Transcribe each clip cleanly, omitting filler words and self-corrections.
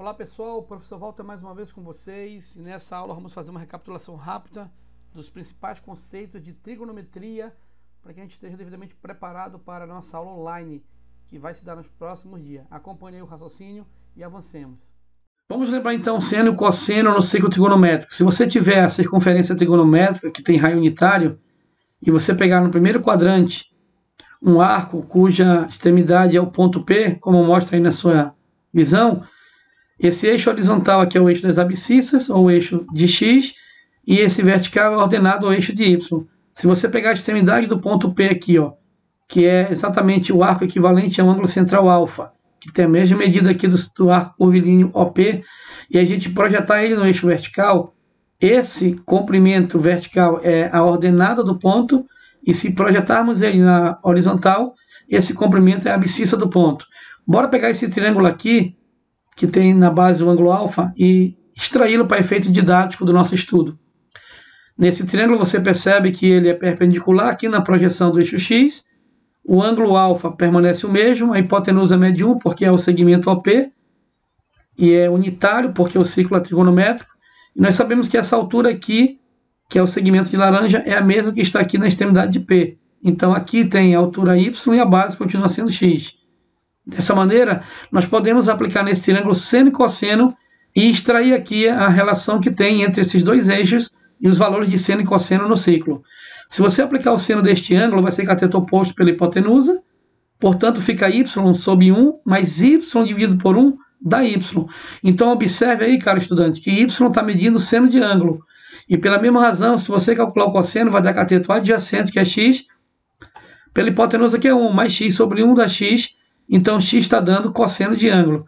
Olá pessoal, o professor Walter mais uma vez com vocês, e nessa aula vamos fazer uma recapitulação rápida dos principais conceitos de trigonometria para que a gente esteja devidamente preparado para a nossa aula online, que vai se dar nos próximos dias. Acompanhe aí o raciocínio e avancemos. Vamos lembrar então seno e cosseno no ciclo trigonométrico. Se você tiver a circunferência trigonométrica que tem raio unitário e você pegar no primeiro quadrante um arco cuja extremidade é o ponto P, como mostra aí na sua visão, esse eixo horizontal aqui é o eixo das abscissas, ou o eixo de x, e esse vertical é ordenado ao eixo de y. Se você pegar a extremidade do ponto P aqui, ó, que é exatamente o arco equivalente ao ângulo central alfa, que tem a mesma medida aqui do arco curvilíneo OP, e a gente projetar ele no eixo vertical, esse comprimento vertical é a ordenada do ponto, e se projetarmos ele na horizontal, esse comprimento é a abscissa do ponto. Bora pegar esse triângulo aqui, que tem na base o ângulo alfa, e extraí-lo para efeito didático do nosso estudo. Nesse triângulo você percebe que ele é perpendicular aqui na projeção do eixo x, o ângulo alfa permanece o mesmo, a hipotenusa mede 1 porque é o segmento OP, e é unitário porque o ciclo é trigonométrico, e nós sabemos que essa altura aqui, que é o segmento de laranja, é a mesma que está aqui na extremidade de P. Então aqui tem a altura y e a base continua sendo x. Dessa maneira, nós podemos aplicar nesse triângulo seno e cosseno e extrair aqui a relação que tem entre esses dois eixos e os valores de seno e cosseno no ciclo. Se você aplicar o seno deste ângulo, vai ser cateto oposto pela hipotenusa, portanto fica y sobre 1, mais y dividido por 1 dá y. Então observe aí, cara estudante, que y está medindo o seno de ângulo. E pela mesma razão, se você calcular o cosseno, vai dar cateto adjacente, que é x, pela hipotenusa que é 1, mais x sobre 1 dá x, então x está dando cosseno de ângulo.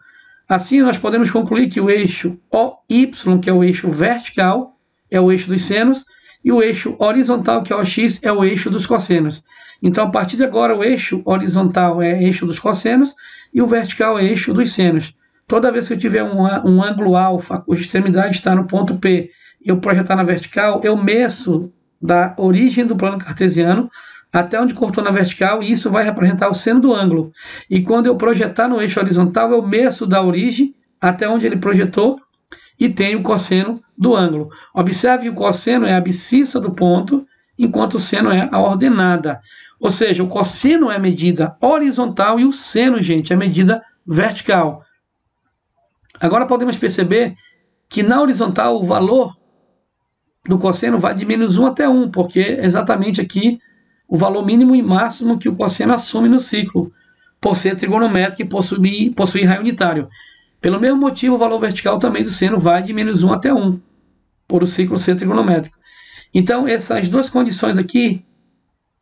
Assim, nós podemos concluir que o eixo OY, que é o eixo vertical, é o eixo dos senos, e o eixo horizontal, que é o OX, é o eixo dos cossenos. Então, a partir de agora, o eixo horizontal é eixo dos cossenos e o vertical é eixo dos senos. Toda vez que eu tiver um ângulo alfa, cuja extremidade está no ponto P, e eu projetar na vertical, eu meço da origem do plano cartesiano até onde cortou na vertical, e isso vai representar o seno do ângulo. E quando eu projetar no eixo horizontal, eu meço da origem até onde ele projetou e tenho o cosseno do ângulo. Observe que o cosseno é a abscissa do ponto, enquanto o seno é a ordenada. Ou seja, o cosseno é a medida horizontal e o seno, gente, é a medida vertical. Agora podemos perceber que na horizontal o valor do cosseno vai de menos 1 até 1, porque é exatamente aqui o valor mínimo e máximo que o cosseno assume no ciclo, por ser trigonométrico e possuir raio unitário. Pelo mesmo motivo, o valor vertical também do seno vai de menos 1 até 1, por o ciclo ser trigonométrico. Então, essas duas condições aqui,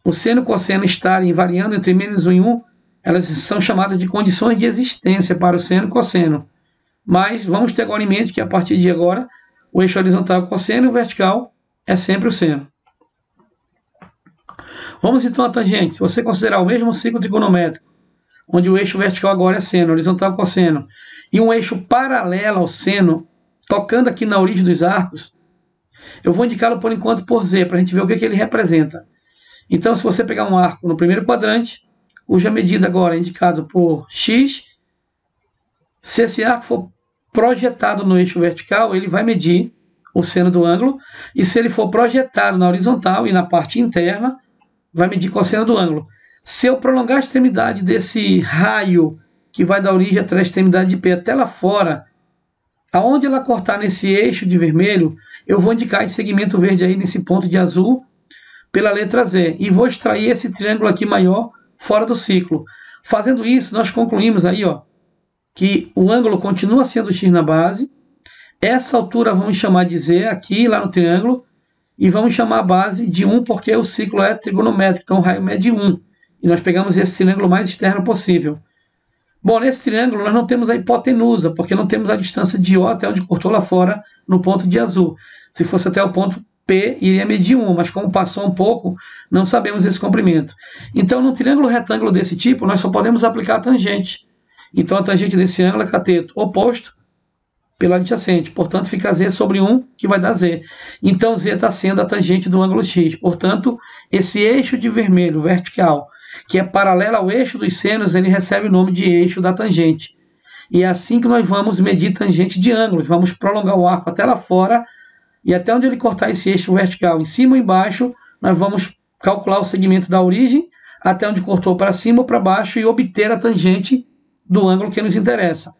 o seno e o cosseno estarem variando entre menos 1 e 1, elas são chamadas de condições de existência para o seno e o cosseno. Mas vamos ter agora em mente que a partir de agora, o eixo horizontal é o cosseno e o vertical é sempre o seno. Vamos então à tangente. Se você considerar o mesmo ciclo trigonométrico, onde o eixo vertical agora é seno, horizontal é cosseno, e um eixo paralelo ao seno, tocando aqui na origem dos arcos, eu vou indicá-lo por enquanto por Z, para a gente ver o que ele representa. Então, se você pegar um arco no primeiro quadrante, cuja medida agora é indicado por x, se esse arco for projetado no eixo vertical, ele vai medir o seno do ângulo, e se ele for projetado na horizontal e na parte interna, vai medir cosseno do ângulo. Se eu prolongar a extremidade desse raio, que vai da origem até a extremidade de P até lá fora, aonde ela cortar nesse eixo de vermelho, eu vou indicar esse segmento verde aí, nesse ponto de azul, pela letra Z. E vou extrair esse triângulo aqui maior fora do ciclo. Fazendo isso, nós concluímos aí, ó, que o ângulo continua sendo x na base. Essa altura vamos chamar de Z aqui, lá no triângulo, e vamos chamar a base de 1 porque o ciclo é trigonométrico, então o raio mede 1. E nós pegamos esse triângulo mais externo possível. Bom, nesse triângulo nós não temos a hipotenusa, porque não temos a distância de O até onde cortou lá fora no ponto de azul. Se fosse até o ponto P, iria medir 1, mas como passou um pouco, não sabemos esse comprimento. Então, num triângulo retângulo desse tipo, nós só podemos aplicar a tangente. Então, a tangente desse ângulo é cateto oposto pela adjacente. Portanto, fica Z sobre 1, que vai dar Z. Então, Z está sendo a tangente do ângulo X. Portanto, esse eixo de vermelho vertical, que é paralelo ao eixo dos senos, ele recebe o nome de eixo da tangente. E é assim que nós vamos medir tangente de ângulos. Vamos prolongar o arco até lá fora e até onde ele cortar esse eixo vertical, em cima ou embaixo, nós vamos calcular o segmento da origem até onde cortou para cima ou para baixo e obter a tangente do ângulo que nos interessa.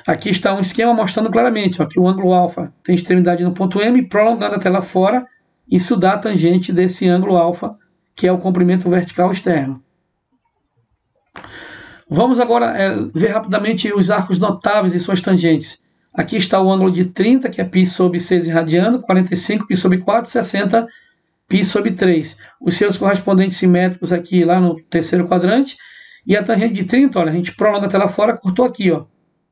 Aqui está um esquema mostrando claramente ó, que o ângulo alfa tem extremidade no ponto M, prolongando até lá fora, isso dá a tangente desse ângulo alfa, que é o comprimento vertical externo. Vamos agora ver rapidamente os arcos notáveis e suas tangentes. Aqui está o ângulo de 30, que é π sobre 6 irradiano, 45, π sobre 4, 60, π sobre 3. Os seus correspondentes simétricos aqui lá no terceiro quadrante. E a tangente de 30, olha, a gente prolonga até lá fora, cortou aqui, ó.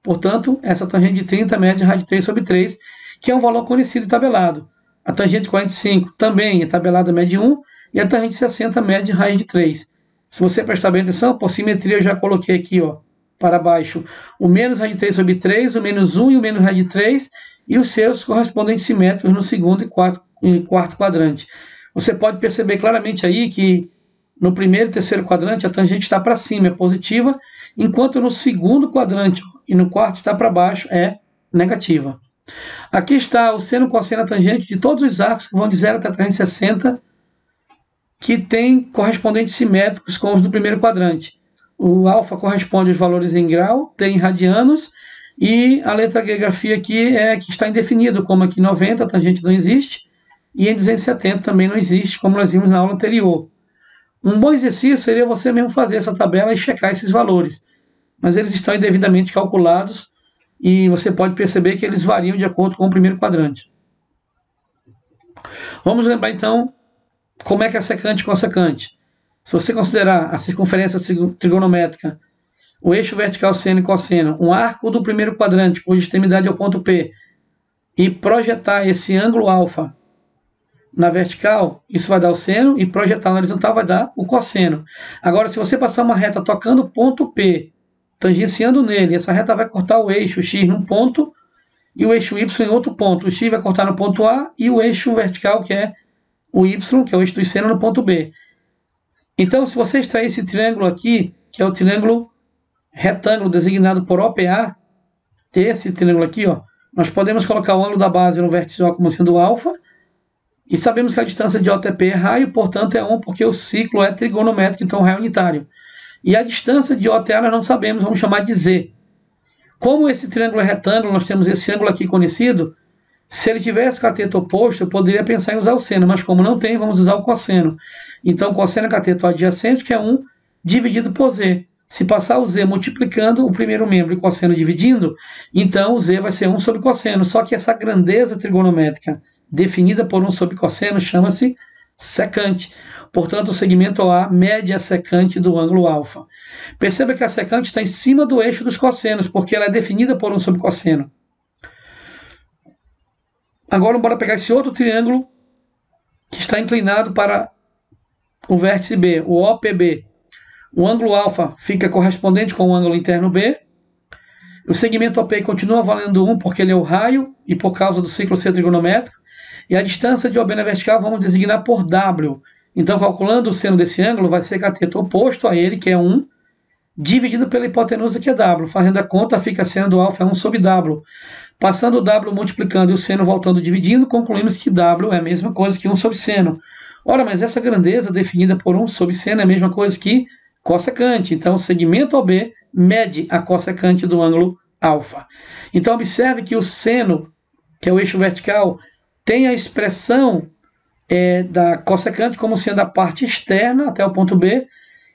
Portanto, essa tangente de 30 mede raiz de 3 sobre 3, que é um valor conhecido e tabelado. A tangente de 45 também é tabelada, mede 1, e a tangente de 60 mede raiz de 3. Se você prestar bem atenção, por simetria eu já coloquei aqui, ó, para baixo, o menos raiz de 3 sobre 3, o menos 1 e o menos raiz de 3, e os seus correspondentes simétricos no segundo e quarto quadrante. Você pode perceber claramente aí que no primeiro e terceiro quadrante a tangente está para cima, é positiva, enquanto no segundo quadrante e no quarto está para baixo, é negativa. Aqui está o seno, cosseno, tangente de todos os arcos que vão de 0 até 360, que tem correspondentes simétricos com os do primeiro quadrante. O alfa corresponde aos valores em grau, T em radianos, e a letra G grafia aqui é que está indefinido, como aqui 90, a tangente não existe, e em 270 também não existe, como nós vimos na aula anterior. Um bom exercício seria você mesmo fazer essa tabela e checar esses valores, mas eles estão indevidamente calculados e você pode perceber que eles variam de acordo com o primeiro quadrante. Vamos lembrar então como é que é secante e cossecante. Se você considerar a circunferência trigonométrica, o eixo vertical seno e cosseno, um arco do primeiro quadrante, cuja extremidade é o ponto P, e projetar esse ângulo alfa na vertical, isso vai dar o seno, e projetar na horizontal vai dar o cosseno. Agora, se você passar uma reta tocando o ponto P, tangenciando nele, essa reta vai cortar o eixo X num ponto e o eixo Y em outro ponto. O X vai cortar no ponto A e o eixo vertical, que é o Y, que é o eixo do seno, no ponto B. Então, se você extrair esse triângulo aqui, que é o triângulo retângulo designado por OPA, esse triângulo aqui, ó, nós podemos colocar o ângulo da base no vértice O como sendo alfa, e sabemos que a distância de OTP é raio, portanto é 1, porque o ciclo é trigonométrico, então raio unitário. E a distância de OTA nós não sabemos, vamos chamar de Z. Como esse triângulo é retângulo, nós temos esse ângulo aqui conhecido, se ele tivesse cateto oposto, eu poderia pensar em usar o seno, mas como não tem, vamos usar o cosseno. Então, cosseno é cateto adjacente, que é 1, dividido por Z. Se passar o Z multiplicando o primeiro membro e o cosseno dividindo, então o Z vai ser 1 sobre cosseno. Só que essa grandeza trigonométrica definida por 1 sobre cosseno chama-se secante. Portanto, o segmento OA mede a secante do ângulo alfa. Perceba que a secante está em cima do eixo dos cossenos, porque ela é definida por 1 sobre cosseno. Agora, bora pegar esse outro triângulo que está inclinado para o vértice B, o OPB. O ângulo alfa fica correspondente com o ângulo interno B. O segmento OP continua valendo 1 porque ele é o raio e por causa do ciclo ser trigonométrico. E a distância de OB na vertical vamos designar por W. Então, calculando o seno desse ângulo, vai ser cateto oposto a ele, que é 1, dividido pela hipotenusa, que é W. Fazendo a conta, fica seno do alfa é 1 sobre W. Passando o W multiplicando e o seno voltando dividindo, concluímos que W é a mesma coisa que 1 sobre seno. Ora, mas essa grandeza definida por 1 sobre seno é a mesma coisa que cossecante. Então, o segmento OB mede a cossecante do ângulo alfa. Então, observe que o seno, que é o eixo vertical, tem a expressão da cossecante como sendo a parte externa até o ponto B,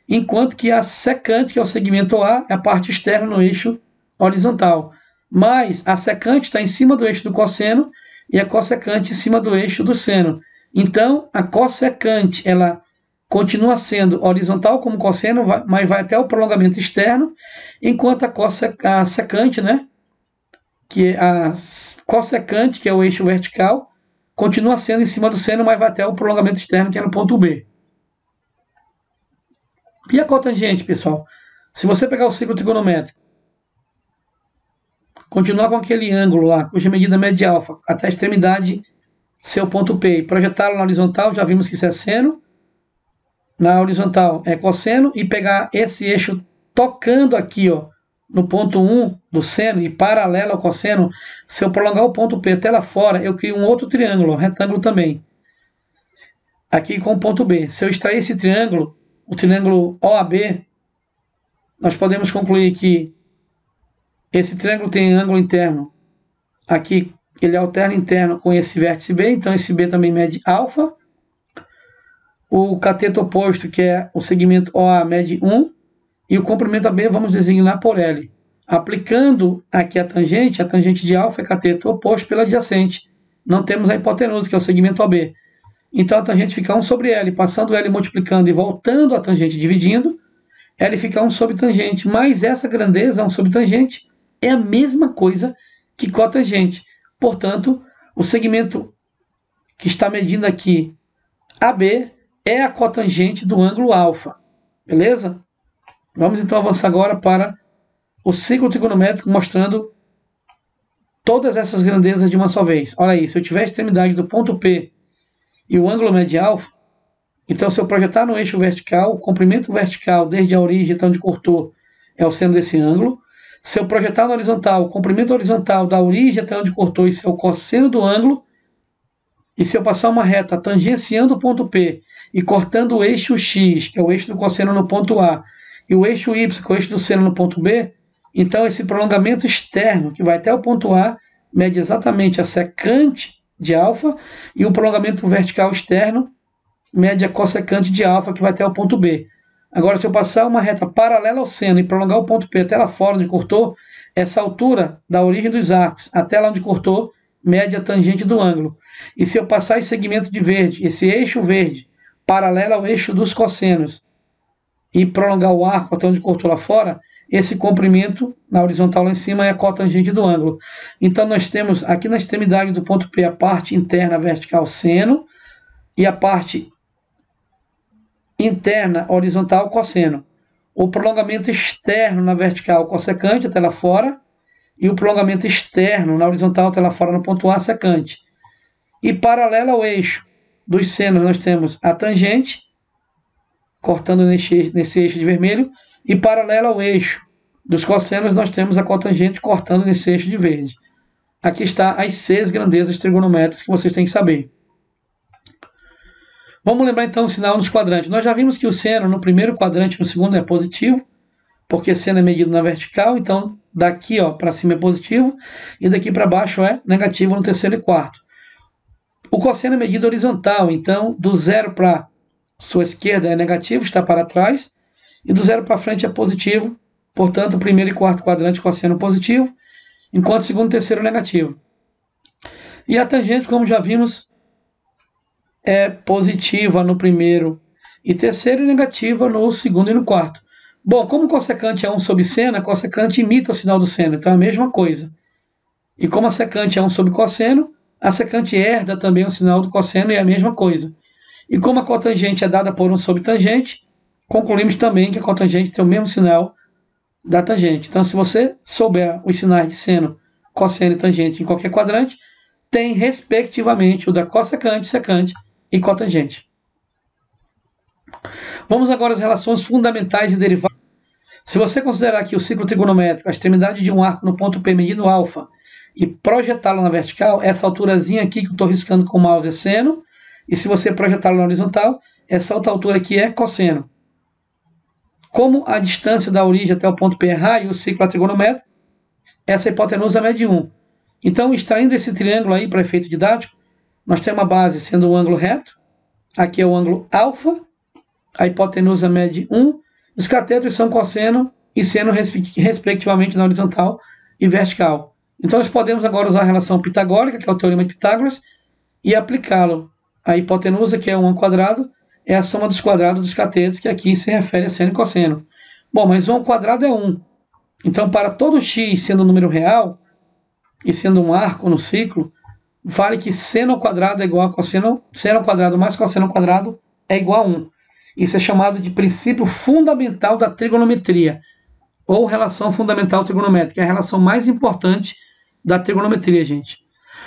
enquanto que a secante, que é o segmento A, é a parte externa no eixo horizontal. Mas a secante está em cima do eixo do cosseno e a cossecante em cima do eixo do seno. Então, a cossecante, ela continua sendo horizontal como cosseno, mas vai até o prolongamento externo, enquanto a secante, né, que é a cossecante, que é o eixo vertical, continua sendo em cima do seno, mas vai até o prolongamento externo, que é no ponto B. E a cotangente, pessoal? Se você pegar o ciclo trigonométrico, continuar com aquele ângulo lá, cuja medida mede alfa, até a extremidade ser o ponto P, e projetá-lo na horizontal, já vimos que isso é seno, na horizontal é cosseno, e pegar esse eixo tocando aqui, ó, no ponto 1 do seno e paralela ao cosseno, se eu prolongar o ponto P até lá fora, eu crio um outro triângulo, um retângulo também. Aqui com o ponto B. Se eu extrair esse triângulo, o triângulo OAB, nós podemos concluir que esse triângulo tem ângulo interno. Aqui ele alterna interno com esse vértice B, então esse B também mede alfa. O cateto oposto, que é o segmento OA, mede 1. E o comprimento AB vamos designar por L. Aplicando aqui a tangente de alfa é cateto oposto pela adjacente. Não temos a hipotenusa, que é o segmento AB. Então a tangente fica 1 sobre L, passando L multiplicando e voltando a tangente dividindo, L fica 1 sobre tangente. Mas essa grandeza, 1 sobre tangente, é a mesma coisa que cotangente. Portanto, o segmento que está medindo aqui, AB, é a cotangente do ângulo alfa. Beleza? Vamos então avançar agora para o ciclo trigonométrico, mostrando todas essas grandezas de uma só vez. Olha aí, se eu tiver a extremidade do ponto P e o ângulo mede alfa, então se eu projetar no eixo vertical, o comprimento vertical desde a origem até onde cortou é o seno desse ângulo. Se eu projetar no horizontal, o comprimento horizontal da origem até onde cortou, isso é o cosseno do ângulo. E se eu passar uma reta tangenciando o ponto P e cortando o eixo X, que é o eixo do cosseno no ponto A, e o eixo Y, que é o eixo do seno no ponto B, então esse prolongamento externo, que vai até o ponto A, mede exatamente a secante de alfa, e o prolongamento vertical externo mede a cossecante de alfa, que vai até o ponto B. Agora, se eu passar uma reta paralela ao seno e prolongar o ponto P até lá fora onde cortou, essa altura da origem dos arcos até lá onde cortou, mede a tangente do ângulo. E se eu passar esse segmento de verde, esse eixo verde, paralelo ao eixo dos cossenos, e prolongar o arco até onde cortou lá fora, esse comprimento na horizontal lá em cima é a cotangente do ângulo. Então nós temos aqui na extremidade do ponto P a parte interna vertical seno e a parte interna horizontal cosseno. O prolongamento externo na vertical cossecante até lá fora e o prolongamento externo na horizontal até lá fora no ponto A secante. E paralelo ao eixo dos senos nós temos a tangente cortando nesse eixo de vermelho, e paralelo ao eixo dos cossenos, nós temos a cotangente cortando nesse eixo de verde. Aqui está as 6 grandezas trigonométricas que vocês têm que saber. Vamos lembrar então o sinal nos quadrantes. Nós já vimos que o seno no primeiro quadrante e no segundo é positivo, porque seno é medido na vertical, então daqui para cima é positivo, e daqui para baixo é negativo no terceiro e quarto. O cosseno é medido horizontal, então do 0 para sua esquerda é negativo, está para trás, e do 0 para frente é positivo, portanto, o primeiro e quarto quadrante cosseno positivo, enquanto o segundo e terceiro negativo. E a tangente, como já vimos, é positiva no primeiro e terceiro e negativa no segundo e no quarto. Bom, como cossecante é 1 sobre seno, a cossecante imita o sinal do seno, então é a mesma coisa. E como a secante é 1 sobre cosseno, a secante herda também o sinal do cosseno e é a mesma coisa. E como a cotangente é dada por 1 sobre tangente, concluímos também que a cotangente tem o mesmo sinal da tangente. Então, se você souber os sinais de seno, cosseno e tangente em qualquer quadrante, tem, respectivamente, o da cossecante, secante e cotangente. Vamos agora às relações fundamentais e derivadas. Se você considerar que o ciclo trigonométrico, a extremidade de um arco no ponto P medindo alfa, e projetá-lo na vertical, essa alturazinha aqui que eu estou riscando com o mouse é seno, e se você projetá-lo na horizontal, essa outra altura aqui é cosseno. Como a distância da origem até o ponto P é raio, o ciclo é trigonométrico, essa hipotenusa mede 1. Então, extraindo esse triângulo aí para efeito didático, nós temos uma base sendo um ângulo reto, aqui é o ângulo alfa, a hipotenusa mede 1, os catetos são cosseno e seno, respectivamente, na horizontal e vertical. Então, nós podemos agora usar a relação pitagórica, que é o teorema de Pitágoras, e aplicá-lo. A hipotenusa, que é 1 ao quadrado, é a soma dos quadrados dos catetos, que aqui se refere a seno e cosseno. Bom, mas 1 ao quadrado é 1. Então, para todo x sendo um número real, e sendo um arco no ciclo, vale que seno ao quadrado é igual a cosseno, seno ao quadrado mais cosseno ao quadrado é igual a 1. Isso é chamado de princípio fundamental da trigonometria, ou relação fundamental trigonométrica, é a relação mais importante da trigonometria, gente.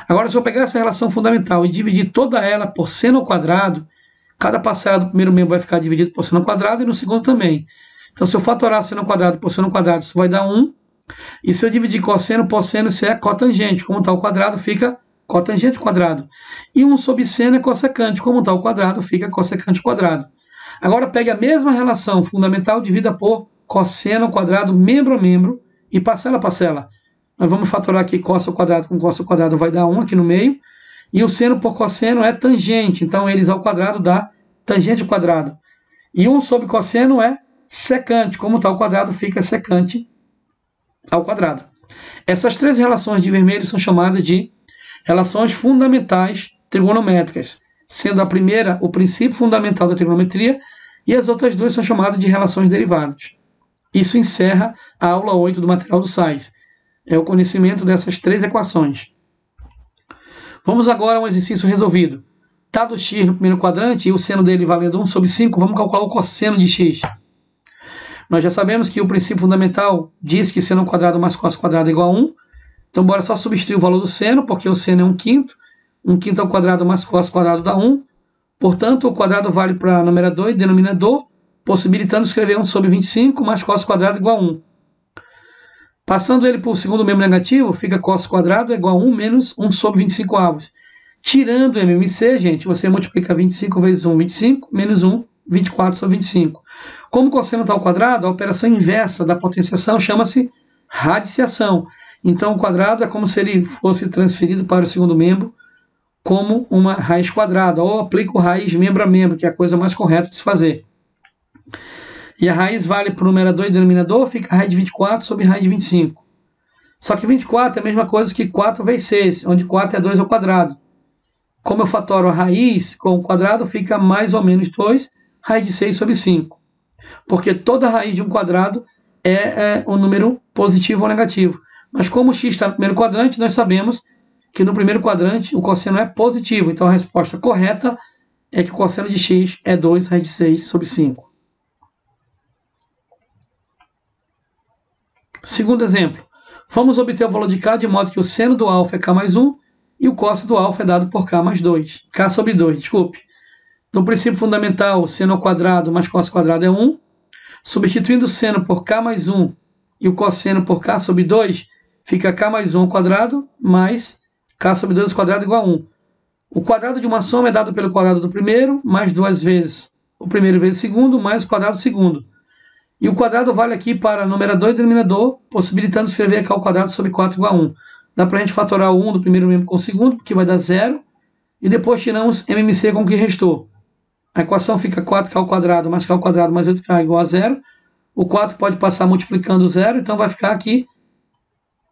Agora, se eu pegar essa relação fundamental e dividir toda ela por seno ao quadrado, cada parcela do primeiro membro vai ficar dividido por seno ao quadrado e no segundo também. Então, se eu fatorar seno ao quadrado por seno ao quadrado, isso vai dar 1. E se eu dividir cosseno por seno, isso é cotangente. Como está ao quadrado, fica cotangente ao quadrado. E 1 sobre seno é cossecante. Como está ao quadrado, fica cossecante ao quadrado. Agora pegue a mesma relação fundamental, divida por cosseno ao quadrado, membro a membro, e parcela a parcela. Nós vamos fatorar aqui cos ao quadrado com cos ao quadrado, vai dar 1 aqui no meio. E o seno por cosseno é tangente. Então, eles ao quadrado dá tangente ao quadrado. E 1 sobre cosseno é secante. Como está ao quadrado, fica secante ao quadrado. Essas três relações de vermelho são chamadas de relações fundamentais trigonométricas, sendo a primeira o princípio fundamental da trigonometria e as outras duas são chamadas de relações derivadas. Isso encerra a aula 8 do material do SAIS. É o conhecimento dessas três equações. Vamos agora a um exercício resolvido. Dado x no primeiro quadrante e o seno dele valendo 1 sobre 5, vamos calcular o cosseno de x. Nós já sabemos que o princípio fundamental diz que seno ao quadrado mais cos ao quadrado é igual a 1. Então, bora só substituir o valor do seno, porque o seno é 1/5. 1/5 ao quadrado mais cos ao quadrado dá 1. Portanto, o quadrado vale para numerador e denominador, possibilitando escrever 1 sobre 25 mais cos ao quadrado igual a 1. Passando ele para o segundo membro negativo, fica cos ao quadrado é igual a 1 menos 1 sobre 25 avos. Tirando o MMC, gente, você multiplica 25 vezes 1, 25, menos 1, 24 sobre 25. Como o cosseno está ao quadrado, a operação inversa da potenciação chama-se radiciação. Então, o quadrado é como se ele fosse transferido para o segundo membro como uma raiz quadrada, ou aplico raiz membro a membro, que é a coisa mais correta de se fazer. E a raiz vale para o numerador e denominador, fica raiz de 24 sobre raiz de 25. Só que 24 é a mesma coisa que 4 vezes 6, onde 4 é 2 ao quadrado. Como eu fatoro a raiz com o quadrado, fica mais ou menos 2, raiz de 6 sobre 5. Porque toda raiz de um quadrado é um número positivo ou negativo. Mas como o x está no primeiro quadrante, nós sabemos que no primeiro quadrante o cosseno é positivo. Então a resposta correta é que o cosseno de x é 2 raiz de 6 sobre 5. Segundo exemplo, vamos obter o valor de k de modo que o seno do alfa é k mais 1 e o cosseno do alfa é dado por k mais 2. K sobre 2, desculpe. No princípio fundamental, o seno ao quadrado mais cos ao quadrado é 1. Substituindo o seno por k mais 1 e o cosseno por k sobre 2, fica k mais 1 ao quadrado mais k sobre 2 ao quadrado igual a 1. O quadrado de uma soma é dado pelo quadrado do primeiro, mais 2 vezes o primeiro vezes o segundo, mais o quadrado do segundo. E o quadrado vale aqui para numerador e denominador, possibilitando escrever k ao quadrado sobre 4 igual a 1. Dá para a gente fatorar o 1 do primeiro membro com o segundo, porque vai dar 0. E depois tiramos MMC com o que restou. A equação fica 4k ao quadrado mais k ao quadrado mais 8k igual a 0. O 4 pode passar multiplicando 0, então vai ficar aqui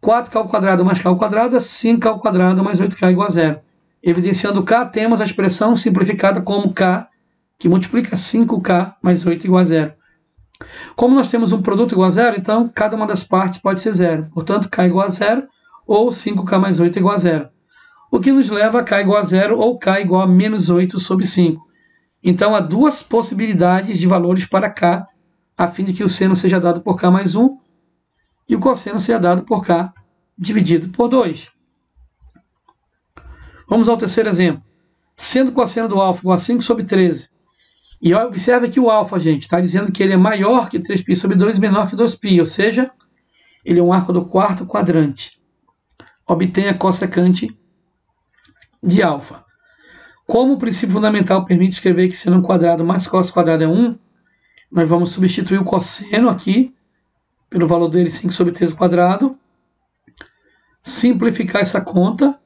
4k ao quadrado mais k ao quadrado é 5k ao quadrado mais 8k igual a 0. Evidenciando k, temos a expressão simplificada como k, que multiplica 5k mais 8 igual a 0. Como nós temos um produto igual a 0, então cada uma das partes pode ser 0. Portanto, k igual a 0 ou 5k mais 8 igual a 0. O que nos leva a k igual a 0 ou k igual a menos 8 sobre 5. Então, há duas possibilidades de valores para k, a fim de que o seno seja dado por k mais 1 e o cosseno seja dado por k dividido por 2. Vamos ao terceiro exemplo. Sendo o cosseno do alfa igual a 5 sobre 13. E observe que o alfa, gente, está dizendo que ele é maior que 3π sobre 2 e menor que 2π, ou seja, ele é um arco do quarto quadrante. Obtenha a cossecante de alfa. Como o princípio fundamental permite escrever que seno quadrado mais cos quadrado é 1, nós vamos substituir o cosseno aqui pelo valor dele 5 sobre 3 ao quadrado, simplificar essa conta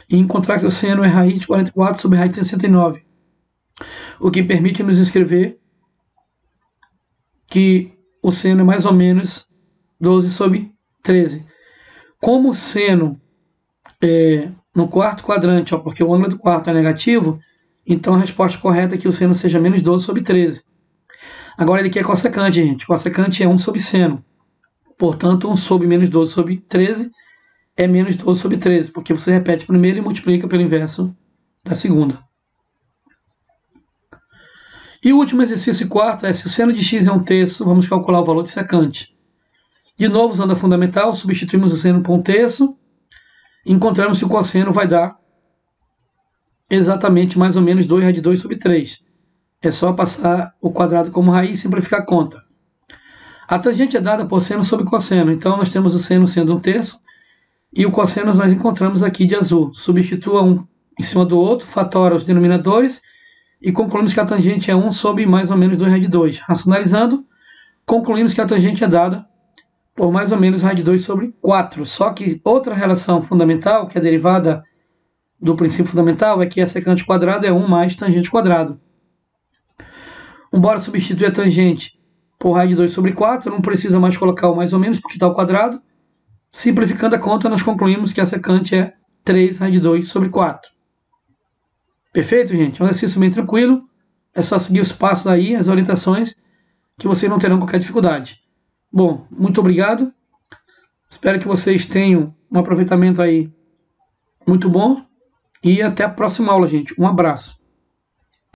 e encontrar que o seno é raiz de 44 sobre raiz de 69, o que permite nos escrever que o seno é mais ou menos 12 sobre 13. Como o seno no quarto quadrante, porque o ângulo do quarto é negativo, então a resposta correta é que o seno seja menos 12 sobre 13. Agora ele quer cossecante, gente. Cossecante é 1 sobre seno. Portanto, 1 sobre menos 12 sobre 13 é menos 12 sobre 13, porque você repete o primeiro e multiplica pelo inverso da segunda. E o último exercício quarto é, se o seno de x é 1/3, vamos calcular o valor de secante. De novo, usando a fundamental, substituímos o seno por 1/3, encontramos que o cosseno vai dar exatamente mais ou menos 2 raiz de 2 sobre 3. É só passar o quadrado como raiz e simplificar a conta. A tangente é dada por seno sobre cosseno. Então, nós temos o seno sendo 1/3 e o cosseno nós encontramos aqui de azul. Substitua um em cima do outro, fatora os denominadores e concluímos que a tangente é 1 sobre mais ou menos 2 raiz de 2. Racionalizando, concluímos que a tangente é dada por mais ou menos raiz de 2 sobre 4. Só que outra relação fundamental, que é derivada do princípio fundamental, é que a secante quadrado é 1 mais tangente quadrado. Embora substituir a tangente por raiz de 2 sobre 4, não precisa mais colocar o mais ou menos, porque está ao quadrado. Simplificando a conta, nós concluímos que a secante é 3 raiz de 2 sobre 4. Perfeito, gente? É um exercício bem tranquilo. É só seguir os passos aí, as orientações, que vocês não terão qualquer dificuldade. Bom, muito obrigado. Espero que vocês tenham um aproveitamento aí muito bom. E até a próxima aula, gente. Um abraço.